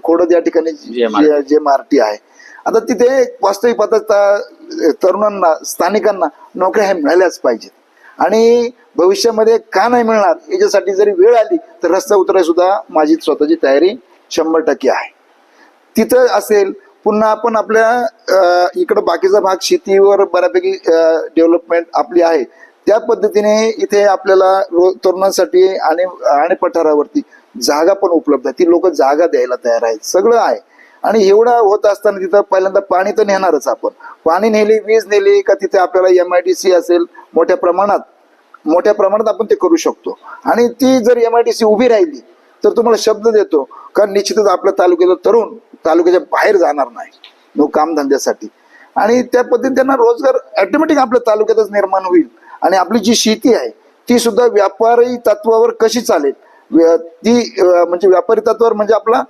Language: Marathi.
खोडद या ठिकाणी जे मारटी आहे. आता तिथे वास्तविक पाहता तरुणांना स्थानिकांना नोकऱ्या ह्या मिळाल्याच पाहिजेत आणि भविष्यामध्ये का नाही मिळणार याच्यासाठी जरी वेळ आली तर रस्ता उतरायला सुद्धा माझी स्वतःची तयारी 100% आहे. तिथं असेल पुन्हा आपण आपल्या इकडं बाकीचा भाग शेतीवर बऱ्यापैकी डेव्हलपमेंट आपली आहे. त्या पद्धतीने इथे आपल्याला तरुणांसाठी आणि पठारावरती जागा पण उपलब्ध आहे. ती लोक जागा द्यायला तयार आहेत. सगळं आहे आणि एवढा होत असताना तिथं पहिल्यांदा पाणी तर नेणारच आपण. पाणी नेली, वीज नेली का तिथे आपल्याला MIDC असेल मोठ्या प्रमाणात आपण ते करू शकतो. आणि ती जर MIDC उभी राहिली तर तुम्हाला शब्द देतो का निश्चितच आपल्या तालुक्याचा तरुण तालुक्याच्या बाहेर जाणार नाही कामधंद्यासाठी आणि त्या पद्धतीने त्यांना रोजगार ऑटोमॅटिक आपल्या तालुक्यातच निर्माण होईल. आणि आपली जी शेती आहे ती सुद्धा व्यापारी तत्वावर कशी चालेल ती म्हणजे व्यापारी तत्वावर म्हणजे आपला